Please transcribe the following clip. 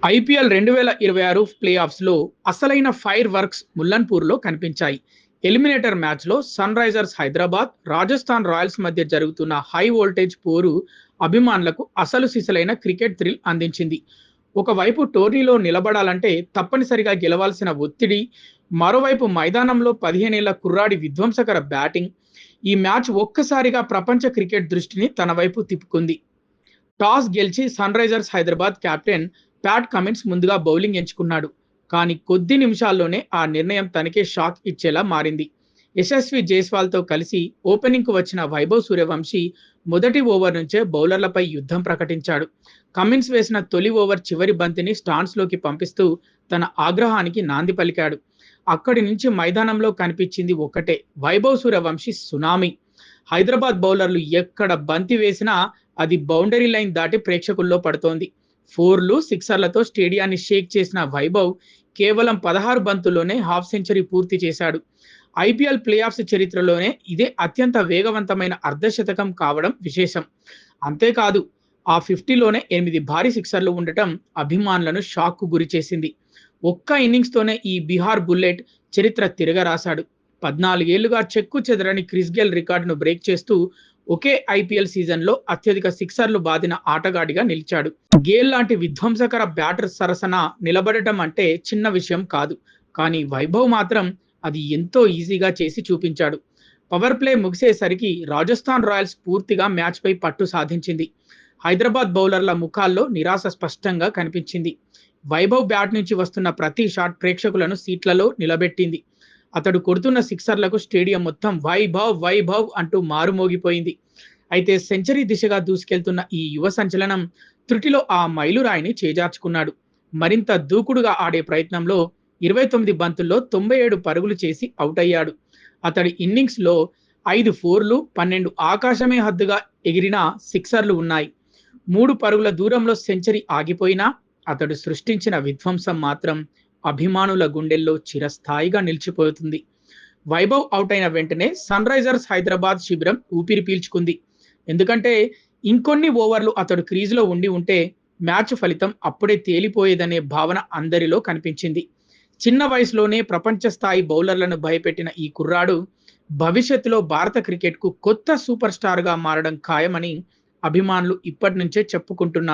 IPL 2026 play ఆఫ్స్‌లో అసలైన fire works ముల్లన్పూర్‌లో కనిపించాయి. Eliminator మ్యాచ్‌లో Sunrisers Hyderabad, Rajasthan Royals మధ్య జరుగుతున్న హై వోల్టేజ్ పోరు అభిమానులకు అసలు సిసలైన క్రికెట్ థ్రిల్ అందించింది. ఒకవైపు టోర్నీలో నిలబడాలంటే తప్పనిసరిగా గెలవాల్సిన ఒత్తిడి, మరోవైపు మైదానంలో 15 ఏళ్ల కుర్రాడి విధ్వంసకర బ్యాటింగ్. ఈ మ్యాచ్ ఒక్కసారిగా ప్రపంచ క్రికెట్ దృష్టిని తన వైపు తిప్పుకుంది. టాస్ గెలిచి Sunrisers Hyderabad captain Pat Cummins ముందుగా బౌలింగ్ ఎంచుకున్నాడు. కానీ కొద్ది నిమిషాల్లోనే ఆ నిర్ణయం తనకే షాక్ ఇచ్చేలా మారింది. యశస్వి జైస్వాల్తో కలిసి ఓపెనింగ్కు వచ్చిన వైభవ్ సూర్యవంశీ మొదటి ఓవర్ నుంచే బౌలర్లపై యుద్ధం ప్రకటించాడు. కమిన్స్ వేసిన తొలి ఓవర్ చివరి బంతిని స్టాండ్స్లోకి పంపిస్తూ తన ఆగ్రహానికి నాంది పలికాడు. అక్కడి నుంచి మైదానంలో కనిపించింది ఒక్కటే, వైభవ్ సూర్యవంశీ సునామీ. హైదరాబాద్ బౌలర్లు ఎక్కడ బంతి వేసినా అది బౌండరీ లైన్ దాటి ప్రేక్షకుల్లో పడుతోంది. ఫోర్లు, సిక్సర్లతో స్టేడియాన్ని షేక్ చేసిన వైభవ్ కేవలం 16 బంతుల్లోనే హాఫ్ సెంచరీ పూర్తి చేశాడు. ఐపీఎల్ ప్లే ఆఫ్స్ చరిత్రలోనే ఇదే అత్యంత వేగవంతమైన అర్ధశతకం కావడం విశేషం. అంతేకాదు, ఆ 50లోనే 8 భారీ సిక్సర్లు ఉండటం అభిమానులను షాక్కు గురిచేసింది. ఒక్క ఇన్నింగ్స్తోనే ఈ బీహార్ బుల్లెట్ చరిత్ర తిరగరాశాడు. 14 ఏళ్లుగా చెక్కు చెదరని క్రిస్ గేల్ రికార్డును బ్రేక్ చేస్తూ ఒకే ఐపీఎల్ సీజన్లో అత్యధిక సిక్సర్లు బాదిన ఆటగాడిగా నిలిచాడు. గేల్ లాంటి విధ్వంసకర బ్యాటర్ సరసన నిలబడటం అంటే చిన్న విషయం కాదు. కానీ వైభవ్ మాత్రం అది ఎంతో ఈజీగా చేసి చూపించాడు. పవర్ ప్లే ముగిసేసరికి రాజస్థాన్ రాయల్స్ పూర్తిగా మ్యాచ్పై పట్టు సాధించింది. హైదరాబాద్ బౌలర్ల ముఖాల్లో నిరాశ స్పష్టంగా కనిపించింది. వైభవ్ బ్యాట్ నుంచి వస్తున్న ప్రతి షాట్ ప్రేక్షకులను సీట్లలో నిలబెట్టింది. అతడు కొడుతున్న సిక్సర్లకు స్టేడియం మొత్తం వైభవ్ వైభవ్ అంటూ మారుమోగిపోయింది. అయితే సెంచరీ దిశగా దూసుకెళ్తున్న ఈ యువ సంచలనం త్రుటిలో ఆ మైలురాయిని చేజార్చుకున్నాడు. మరింత దూకుడుగా ఆడే ప్రయత్నంలో 29 బంతుల్లో 97 పరుగులు చేసి అవుట్ అయ్యాడు. అతడి ఇన్నింగ్స్లో 5 ఫోర్లు, 12 ఆకాశమే హద్దుగా ఎగిరిన సిక్సర్లు ఉన్నాయి. 3 పరుగుల దూరంలో సెంచరీ ఆగిపోయినా అతడు సృష్టించిన విధ్వంసం మాత్రం అభిమానుల గుండెల్లో చిరస్థాయిగా నిలిచిపోతుంది. వైభవ్ అవుట్ అయిన వెంటనే సన్ రైజర్స్ హైదరాబాద్ శిబిరం ఊపిరి పీల్చుకుంది. ఎందుకంటే ఇంకొన్ని ఓవర్లు అతడు క్రీజులో ఉండి ఉంటే మ్యాచ్ ఫలితం అప్పుడే తేలిపోయేదనే భావన అందరిలో కనిపించింది. చిన్న వయసులోనే ప్రపంచ స్థాయి బౌలర్లను భయపెట్టిన ఈ కుర్రాడు భవిష్యత్తులో భారత క్రికెట్కు కొత్త సూపర్ స్టార్గా మారడం ఖాయమని అభిమానులు ఇప్పటి నుంచే చెప్పుకుంటున్నారు.